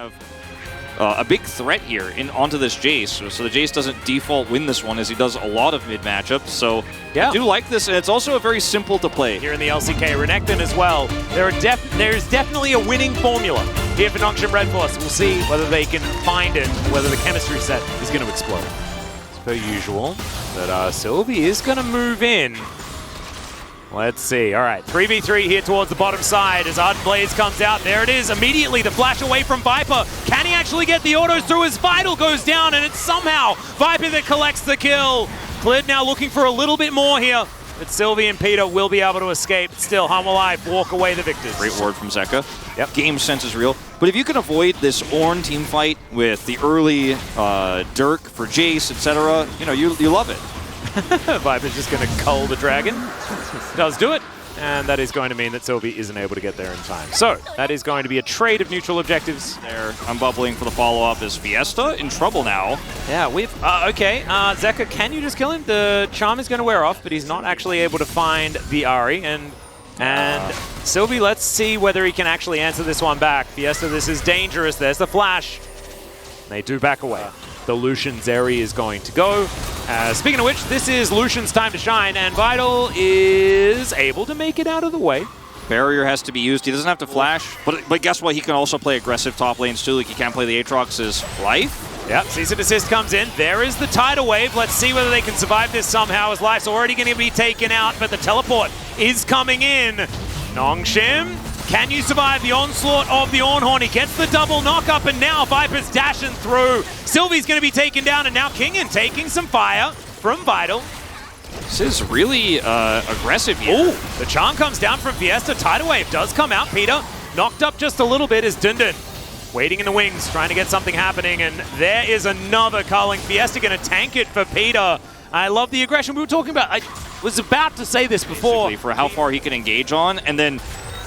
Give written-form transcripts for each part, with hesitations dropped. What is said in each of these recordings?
have a big threat here onto this Jace, so the Jace doesn't default win this one as he does a lot of mid matchups. So yeah, I do like this, and it's also a very simple to play. Here in the LCK, Renekton as well. There's definitely a winning formula here for Nongshim Red Force. We'll see whether they can find it, whether the chemistry set is going to explode. As per usual, but Sylvie is going to move in. Let's see. All right, 3v3 here towards the bottom side as Ardent Blaze comes out. There it is. Immediately the flash away from Viper. Can he actually get the autos through as Vital goes down, and it's somehow Viper that collects the kill. Clid now looking for a little bit more here, but Sylvie and Peter will be able to escape. Still, Hum alive, walk away the victors. Great word from Zeka. Yep. Game sense is real. But if you can avoid this Ornn team fight with the early Dirk for Jace, etc., you love it. Viper's just going to cull the dragon. Does do it. And that is going to mean that Sylvie isn't able to get there in time. So, that is going to be a trade of neutral objectives. There, I'm bubbling for the follow-up. Is Fiesta in trouble now? Yeah, okay. Zeka, can you just kill him? The charm is going to wear off, but he's not actually able to find the Ahri. And Sylvie, let's see whether he can actually answer this one back. Fiesta, this is dangerous. There's the flash. They do back away. The Lucian Zeri is going to go. Speaking of which, this is Lucian's time to shine, and Vital is able to make it out of the way. Barrier has to be used. He doesn't have to flash, but guess what? He can also play aggressive top lanes too. Like he can't play the Aatrox's life. Yep, Cease and Desist comes in. There is the tidal wave. Let's see whether they can survive this somehow. His life's already going to be taken out, but the teleport is coming in. Nongshim, can you survive the onslaught of the Ornhorn? He gets the double knock up, and now Viper's dashing through. Sylvie's going to be taken down, and now Kingen taking some fire from Vital. This is really aggressive here. Ooh, the charm comes down from Fiesta. Tidal wave does come out. Peter knocked up just a little bit as Dundun waiting in the wings, trying to get something happening, and there is another culling. Fiesta going to tank it for Peter. I love the aggression we were talking about. I was about to say this before. Basically, for how far he can engage on, and then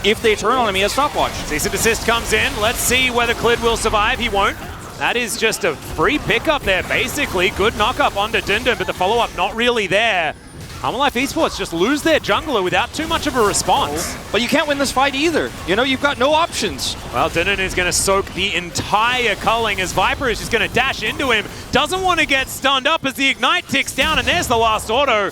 if they turn on him, he has stopwatch. Cease and Desist comes in. Let's see whether Clid will survive. He won't. That is just a free pickup there, basically. Good knock-up onto Dundun, but the follow-up not really there. HLE Esports just lose their jungler without too much of a response. But you can't win this fight either. You've got no options. Well, Dundun is going to soak the entire culling as Viper is just going to dash into him. Doesn't want to get stunned up as the Ignite ticks down, and there's the last auto.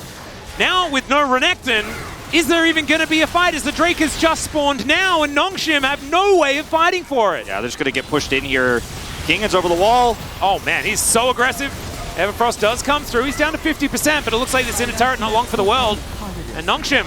Now, with no Renekton, is there even going to be a fight as the Drake has just spawned now, and Nongshim have no way of fighting for it? Yeah, they're just going to get pushed in here. Kingan's over the wall. Oh man, he's so aggressive. Everfrost does come through. He's down to 50%, but it looks like this inner turret not long for the world. And Nongshim,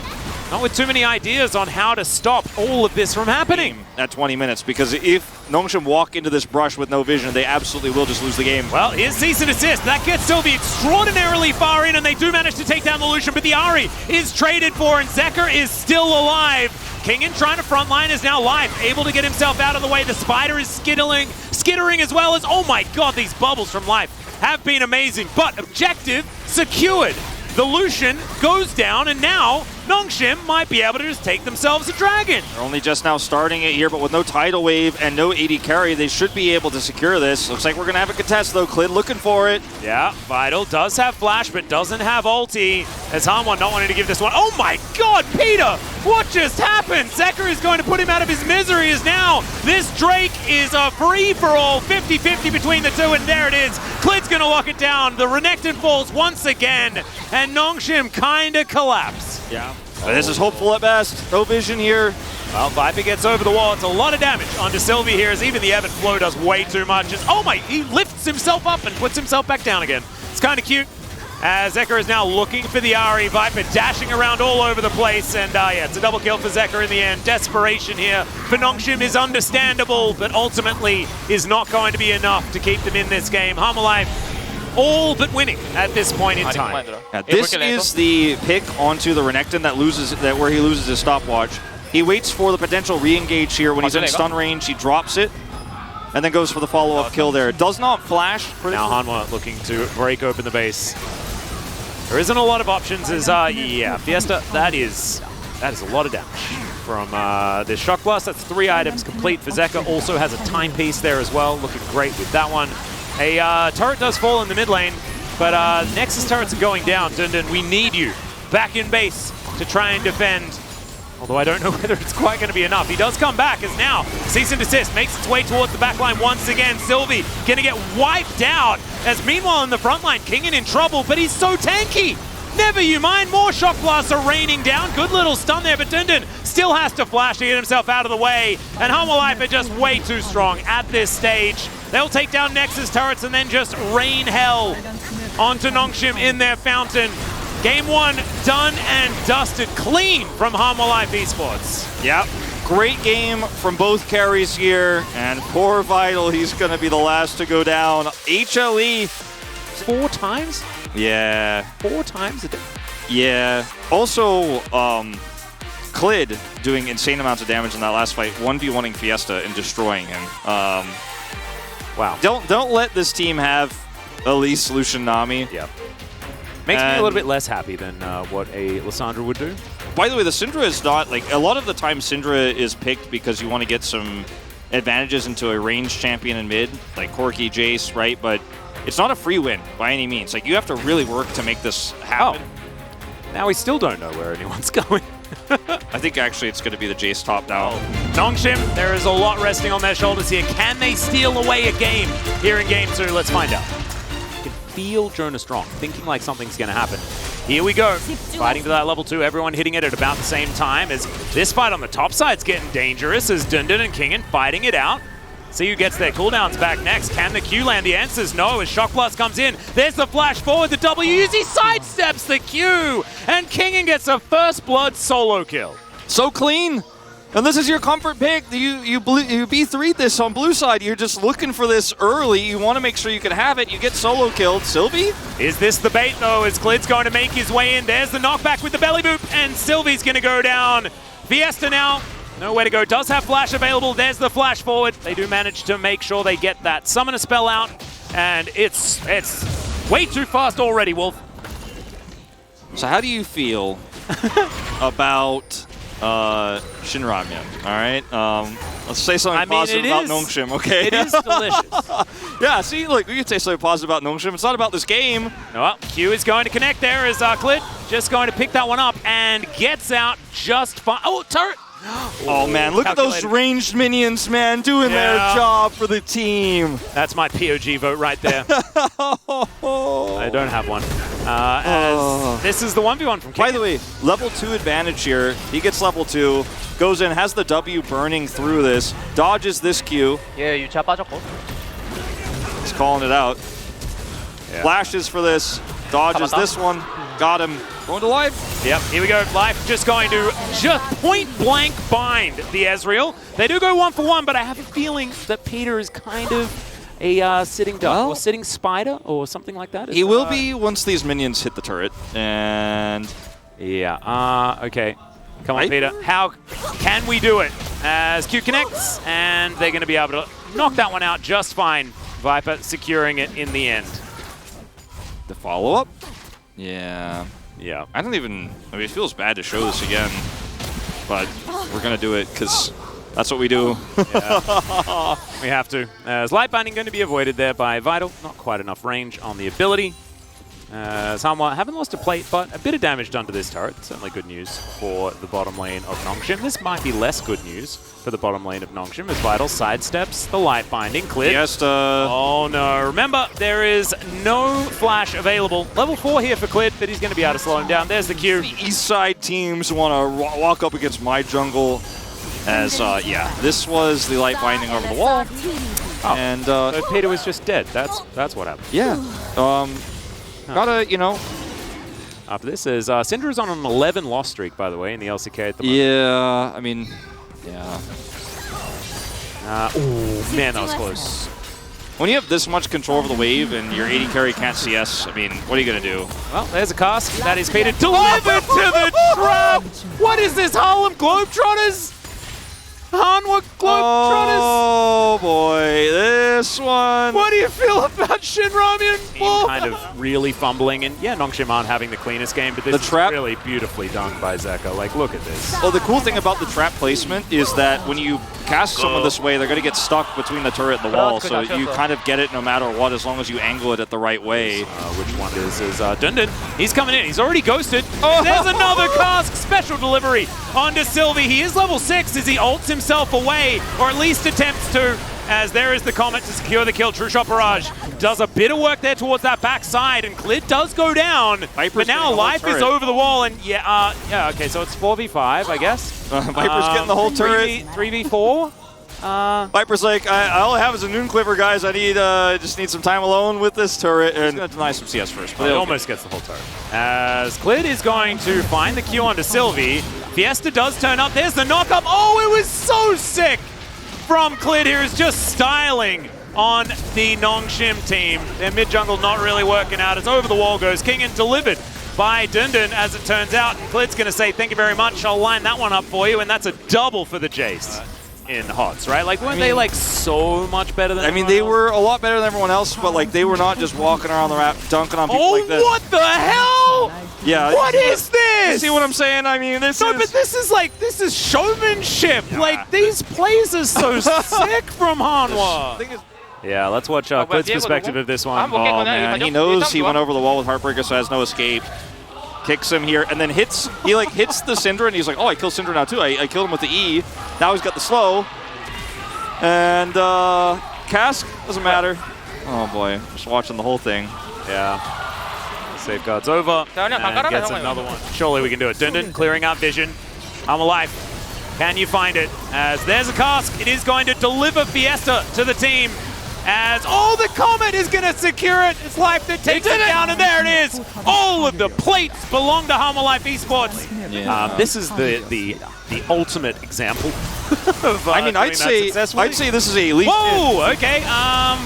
not with too many ideas on how to stop all of this from happening. At 20 minutes, because if Nongshim walk into this brush with no vision, they absolutely will just lose the game. Well, here's Cease and Desist. That gets Sylvie extraordinarily far in, and they do manage to take down the Lucian, but the Ahri is traded for, and Zeker is still alive. Kingen trying to frontline is now live, able to get himself out of the way. The Spider is skittering as well as, oh my god, these bubbles from life have been amazing. But objective secured. The Lucian goes down, and now Nongshim might be able to just take themselves a dragon. They're only just now starting it here, but with no tidal wave and no AD carry, they should be able to secure this. Looks like we're going to have a contest, though. Clid looking for it. Yeah, Vital does have flash, but doesn't have ulti. As Hanwha not wanting to give this one. Oh my god, Peter! What just happened? Zeker is going to put him out of his misery as now this Drake is a free-for-all, 50-50 between the two, and there it is. Clid's going to lock it down. The Renekton falls once again, and Nongshim kind of collapse. Yeah. But this is hopeful at best. No vision here. Well, Viper gets over the wall. It's a lot of damage onto Sylvie here as even the Ebb and Flow does way too much. And, oh my, he lifts himself up and puts himself back down again. It's kind of cute. As Zeker is now looking for the Ahri. Viper dashing around all over the place. And yeah, it's a double kill for Zeker in the end. Desperation here for Nongshim is understandable, but ultimately is not going to be enough to keep them in this game. HLE all but winning at this point in time. Yeah, this is the pick onto the Renekton where he loses his stopwatch. He waits for the potential re-engage here. When he's in stun range, he drops it, and then goes for the follow-up kill there. Does not flash. Now Hanwha looking to break open the base. There isn't a lot of options as, yeah, Fiesta, that is a lot of damage from this Shock Blast. That's 3 items complete for Zeka. Also has a timepiece there as well, looking great with that one. A turret does fall in the mid lane, but Nexus turrets are going down. Dundun, we need you back in base to try and defend. Although I don't know whether it's quite going to be enough. He does come back as now cease and desist makes its way towards the back line once again. Sylvie going to get wiped out as meanwhile in the front line, Kingen in trouble, but he's so tanky. Never you mind, more shock blasts are raining down. Good little stun there, but Dundun still has to flash to get himself out of the way. And Hummerlife are just way too strong at this stage. They'll take down Nexus turrets and then just rain hell onto Nongshim in their fountain. Game 1 done and dusted clean from Hummerlife Esports. Yep. Great game from both carries here. And poor Vital, he's going to be the last to go down. HLE. 4 times? Yeah. 4 times a day. Yeah. Also, Clid doing insane amounts of damage in that last fight, 1v1ing Fiesta and destroying him. Wow. Don't let this team have Elise, Lucian, Nami. Yep. Makes me a little bit less happy than what a Lissandra would do. By the way, the Syndra is not, like, a lot of the time Syndra is picked because you want to get some advantages into a ranged champion in mid, like Corki, Jace, right? But it's not a free win by any means. Like, you have to really work to make this happen. Oh. Now we still don't know where anyone's going. I think actually it's going to be the Jace top now. Nongshim, there is a lot resting on their shoulders here. Can they steal away a game here in Game 2? Let's find out. I can feel Jonah Strong, thinking like something's going to happen. Here we go. Fighting to that level 2, everyone hitting it at about the same time as this fight on the top side's getting dangerous as Dundun and Kingen fighting it out. See who gets their cooldowns back next. Can the Q land? The answer's no as Shock Blast comes in. There's the flash forward. The W. He sidesteps the Q. And Kingen gets a first blood solo kill. So clean. And this is your comfort pick. You B3'd this on blue side. You're just looking for this early. You want to make sure you can have it. You get solo killed. Sylvie? Is this the bait, though, as Klid's going to make his way in? There's the knockback with the belly boop. And Sylvie's going to go down. Fiesta now. Nowhere to go. Does have flash available. There's the flash forward. They do manage to make sure they get that summoner spell out. And it's way too fast already, Wolf. So how do you feel about Shinramyun? All right. Let's say something positive about Nongshim, okay? It is delicious. Yeah, see, look, we can say something positive about Nongshim. It's not about this game. Well, Q is going to connect there as Klid just going to pick that one up and gets out just fine. Oh, turret! Oh, man, look at those ranged minions, man, doing their job for the team. That's my POG vote right there. I don't have one. As this is the 1v1 from Kingen. By the way, level 2 advantage here. He gets level 2, goes in, has the W burning through this, dodges this Q. Yeah, 유차 빠졌고. He's calling it out. Yeah. Flashes for this, dodges this one, got him. Going to Life. Yep, here we go. Life just going to point blank bind the Ezreal. They do go 1-for-1, but I have a feeling that Peter is kind of a sitting duck or sitting spider or something like that. He will be once these minions hit the turret. And yeah, okay. Come on, Peter. How can we do it? As Q connects, and they're going to be able to knock that one out just fine. Viper securing it in the end. The follow-up? Yeah. Yeah. I mean, it feels bad to show this again, but we're going to do it because that's what we do. Yeah. We have to. As light binding going to be avoided there by Vital. Not quite enough range on the ability. Hanwha haven't lost a plate, but a bit of damage done to this turret. Certainly good news for the bottom lane of Nongshim. This might be less good news for the bottom lane of Nongshim as Vital sidesteps the light binding. Clid. Fiesta. Oh no. Remember, there is no flash available. Level 4 here for Clid, but he's going to be able to slow him down. There's the Q. The east side teams want to walk up against my jungle as, yeah, this was the light binding over the wall. Oh. And so Peter was just dead. That's what happened. Yeah. Gotta, you know. After this is Syndra is on an 11 loss streak, by the way, in the LCK at the moment. Yeah, I mean, yeah. Oh man, that was close. When you have this much control over the wave and your AD carry can't CS, I mean, what are you gonna do? Well, there's a cast. That is Peter delivered to the trap. What is this, Harlem Globetrotters? Hanwha Globetrotters? Oh boy, this one. What do you feel about Shin Ramyun? Kind of really fumbling, and yeah, Nongshim aren't having the cleanest game, but this is really beautifully done by Zeka. Like, look at this. Well, the cool thing about the trap placement is that when you cast someone this way, they're going to get stuck between the turret and the wall, so you kind of get it no matter what, as long as you angle it at the right way. Which one is Dundun. He's coming in. He's already ghosted. Oh, there's another cask special delivery onto Sylvie. He is level 6 as he ults himself away, or at least attempts to, as there is the Comet to secure the kill. True Shot Barrage does a bit of work there towards that backside, and Clid does go down. But now Life is over the wall, and yeah, okay, so it's 4v5, I guess. Viper's getting the whole turret. 3v4. Viper's like, all I have is a Noon Clipper, guys. I need just need some time alone with this turret. And he's going to deny some CS first. But it almost gets the whole turret. As Clid is going to find the Q onto Sylvie. Fiesta does turn up. There's the knock-up. Oh, it was so sick from Clid here. Is just styling on the Nongshim team. Their mid-jungle not really working out. As over the wall goes King and delivered by Dundun, as it turns out. And Clid's going to say, thank you very much. I'll line that one up for you. And that's a double for the Jace. In HOTS, right? Like, weren't they like so much better than they were a lot better than everyone else, but like they were not just walking around the map dunking on people like this. Oh, what the hell? Yeah. What is this? You see what I'm saying? I mean, this but this is showmanship. Yeah. Like, these plays are so sick from Hanwha. Yeah, let's watch Clid's perspective of this one. Oh, man, he knows he went over the wall with Heartbreaker, so has no escape. Kicks him here, and then hits the Syndra, and he's like, oh, I killed Syndra now too. I killed him with the E. Now he's got the slow. And Cask, doesn't matter. Oh boy, just watching the whole thing. Yeah. Safeguard's over, and gets another one. Surely we can do it. Dundun clearing out vision. I'm alive. Can you find it? As there's a Cask, it is going to deliver Fiesta to the team. As, oh, the Comet is going to secure it. It's Life that takes it down, and there it is. All of the plates belong to Hanwha Life Esports. Yeah. This is the ultimate example of I mean, I'd say this is a elite. Whoa, okay.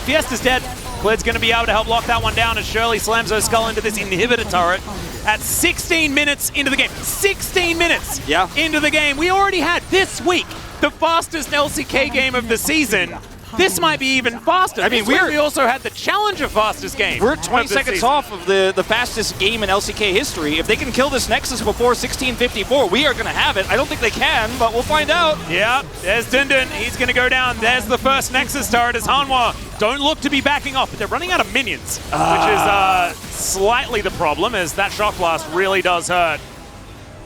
Fiesta's dead. Clid's going to be able to help lock that one down as Shirley slams her skull into this inhibitor turret at 16 minutes into the game. 16 minutes into the game. We already had this week the fastest LCK game of the season. This might be even faster. I mean, we also had the challenger fastest game. We're 20 seconds off of the fastest game in LCK history. If they can kill this Nexus before 16:54, we are going to have it. I don't think they can, but we'll find out. Yeah, there's Dundun. He's going to go down. There's the first Nexus turret as Hanwha don't look to be backing off, but they're running out of minions, which is slightly the problem, as that Shock Blast really does hurt.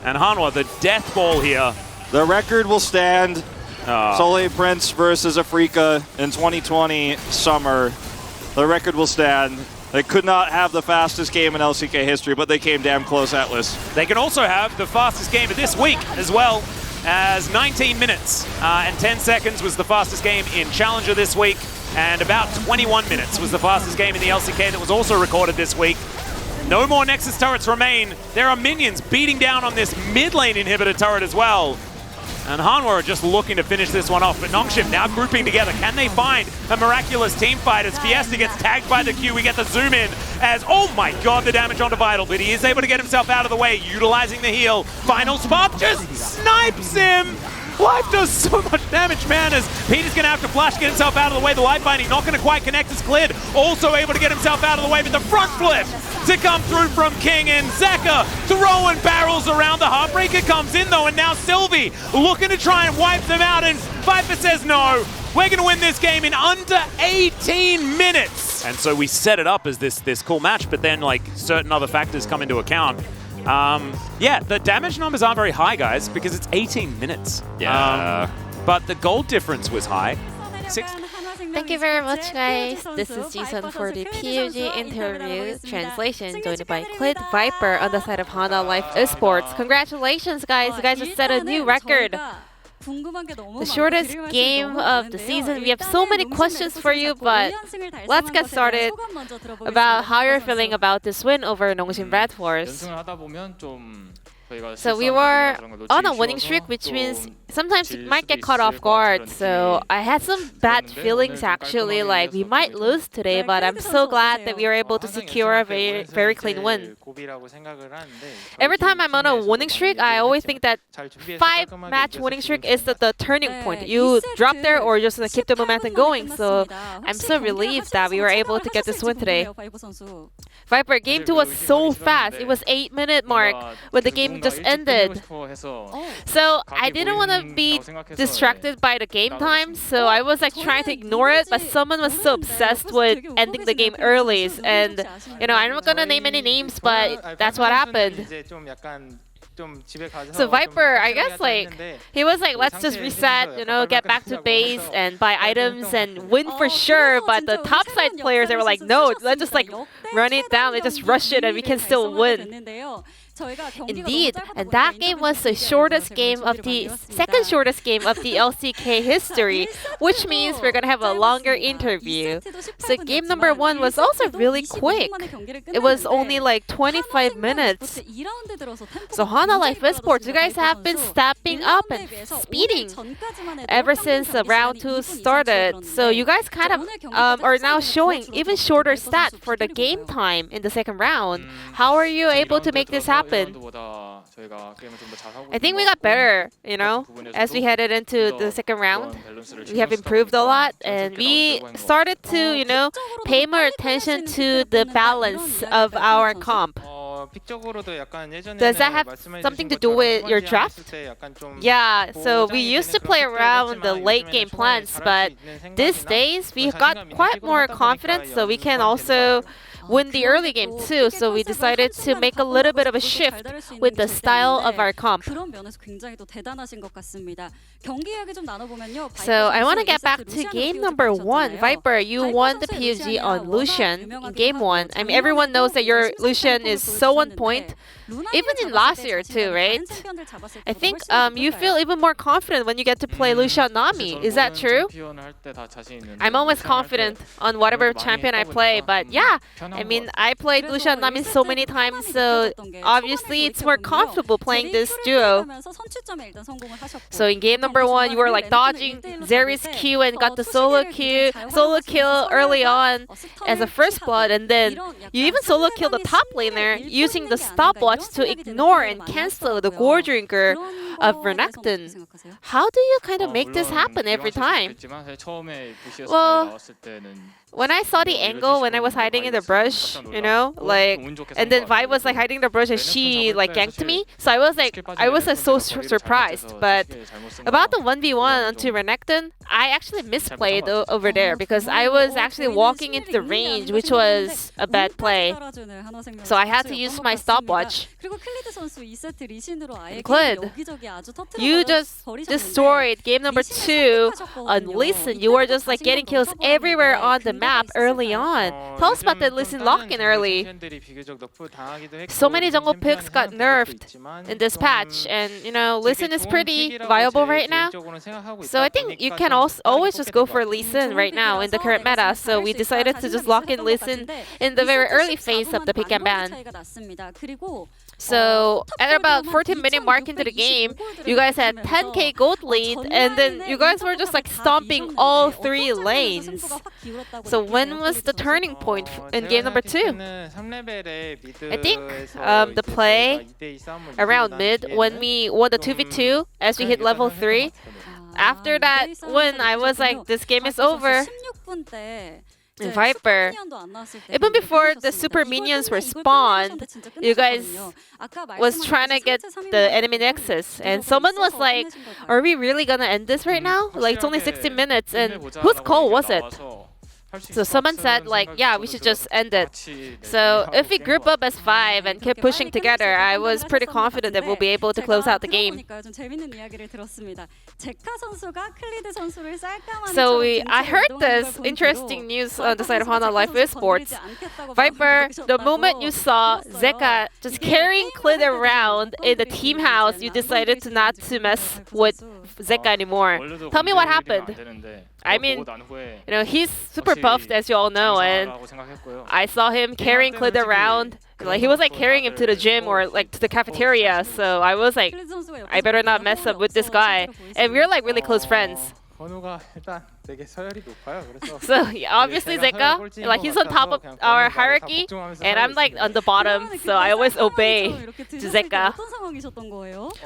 And Hanwha, the death ball here. The record will stand. Soleil Prince versus Afrika in 2020 summer. The record will stand. They could not have the fastest game in LCK history, but they came damn close, Atlas. They can also have the fastest game of this week as well, as 19 minutes and 10 seconds was the fastest game in Challenger this week, and about 21 minutes was the fastest game in the LCK that was also recorded this week. No more Nexus turrets remain. There are minions beating down on this mid lane inhibitor turret as well. And Hanwha are just looking to finish this one off, but Nongshim now grouping together. Can they find a miraculous team fight as Fiesta gets tagged by the Q? We get the zoom in as, oh my god, the damage onto Vital, but he is able to get himself out of the way, utilizing the heal. Final Spark just snipes him! Life does so much damage, man, as Peter's going to have to flash, get himself out of the way. The life binding not going to quite connect as Clid. Also able to get himself out of the way, but the front flip to come through from King, and Zeka throwing barrels around. The Heartbreaker comes in though, and now Sylvie looking to try and wipe them out, and Viper says no. We're going to win this game in under 18 minutes. And so we set it up as this cool match, but then like certain other factors come into account. Yeah, the damage numbers aren't very high, guys, because it's 18 minutes. Yeah. But the gold difference was high. Thank you very much, guys. This is Jason for the PUG interview translation, joined by Clid Viper on the side of Hanwha Life Esports. Congratulations, guys. You guys just set a new record. The shortest game of the season. We have so many questions for you, but let's get started about how you're feeling about this win over Nongshim Red Force. So we were on a winning streak, which means sometimes you might get caught off guard. So I had some bad feelings actually, like we might lose today, but I'm so glad that we were able to secure a very, very clean win. Every time I'm on a winning streak, I always think that 5-match winning streak is the turning point. You drop there or just keep the momentum going. So I'm so relieved that we were able to get this win today. Viper, game 2 was so fast. It was 8-minute mark when the game just ended. So I didn't want to be distracted by the game time, so I was like trying to ignore it, but someone was so obsessed with ending the game early. And I'm not gonna name any names, but that's what happened. So Viper, I guess he was like, let's just reset, get back to base and buy items and win for sure. But the top side players, they were like, no, let's just run it down, let's just rush it and we can still win. Indeed, and that game was the shortest game of the second shortest game of the LCK history, which means we're gonna have a longer interview. So game number 1 was also really quick. It was only like 25 minutes. So Hana Life Esports, you guys have been stepping up and speeding ever since round 2 started. So you guys kind of are now showing even shorter stat for the game time in the second round. How are you able to make this happen? I think we got better, as we headed into the second round. We have improved a lot and we started to, pay more attention to the balance of our comp. Does that have something to do with your draft? Yeah, so we used to play around the late game plans, but these days we got quite more confidence, so we can also win the early game too. So we decided to make a little bit of a shift with the style of our comp. So I want to get back to game number 1. Viper, you won the PUG on Lucian in game 1. I mean, everyone knows that your Lucian is so on point. Even in last year too, right? I think you feel even more confident when you get to play Lucian Nami. Is that true? I'm always confident on whatever champion I play, but yeah, I mean, I played Lucian Nami so many times, so obviously it's more comfortable playing this duo. So in game number 1, you were like dodging Zeri's Q and got the solo kill early on as a first blood, and then you even solo kill the top laner using the stopwatch to ignore and cancel the Gore Drinker of Renekton. How do you kind of make this happen every time? Well, when I saw the angle when I was hiding in the brush, and then Vi was hiding in the brush and she ganked me, so I was so surprised. But about the 1v1 onto Renekton, I actually misplayed over there because I was actually walking into the range, which was a bad play. So I had to use my stopwatch. Clid, you just destroyed game number 2 on Lee Sin. You were just getting kills everywhere on the map early on. Tell us about the Lee Sin lock-in early. So many jungle picks got nerfed in this patch, and Lee Sin is pretty viable right now. So I think you can always just go for Lee Sin right now in the current meta. So we decided to just lock in Lee Sin in the very early phase of the pick and ban. So at about 14-minute mark into the game, you guys had 10k gold lead, and then you guys were just stomping all 3 lanes. So when was the turning point in game number 2? I think the play around mid when we won the 2v2 as we hit level 3. After that win, I was like, this game is over. And Viper, even before the super minions were spawned, you guys was trying to get the enemy nexus, and someone was like, are we really gonna end this right now? It's only 60 minutes, and whose call was it? So someone said yeah, we should just end it. So if we group up as 5 and keep pushing together, I was pretty confident that we'll be able to close out the game. So I heard this interesting news on the side of Hana Life Esports. Viper, the moment you saw Zeka just carrying Clid around in the team house, you decided not to mess with Zeka anymore. Tell me what happened. I mean, he's super buffed, as you all know, and I saw him carrying Clid around. Like, he was like carrying him to the gym or like to the cafeteria. So I was like, I better not mess up with this guy. And we're like really close friends. So yeah, obviously Zeka, like he's on top of our hierarchy, and I'm like on the bottom, so I always obey to Zeka.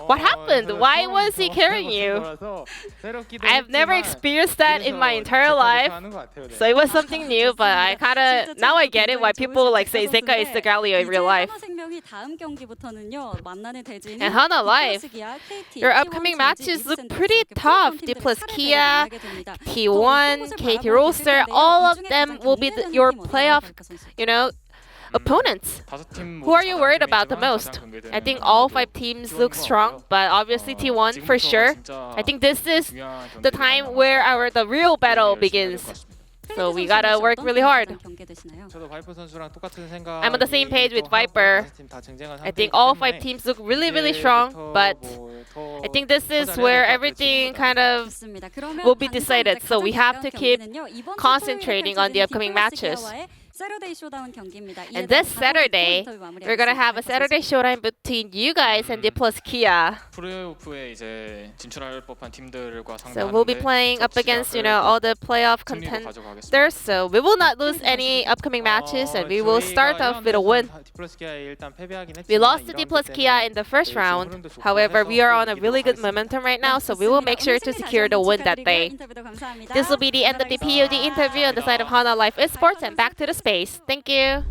What happened? Why was he carrying you? I've never experienced that in my entire life, so it was something new. But I now I get it why people like say Zeka is the Galio in real life. And Hana Life, your upcoming matches look pretty tough. D plus Kia, T1, KT Roaster, all of them will be your playoff, opponents. Who are you worried about the most? I think all 5 teams look strong, but obviously T1 for sure. I think this is the time where the real battle begins. So we gotta work really hard. I'm on the same page with Viper. I think all 5 teams look really, really strong, but I think this is where everything kind of will be decided. So we have to keep concentrating on the upcoming matches. And this Saturday, we're gonna have a Saturday showdown between you guys and D plus Kia. So we'll be playing up against, all the playoff contenders. So we will not lose any upcoming matches, and we will start off with a win. We lost to D plus Kia in the first round. However, we are on a really good momentum right now, so we will make sure to secure the win that day. This will be the end of the POD interview on the side of Hana Life Esports, and back to the space. Thank you.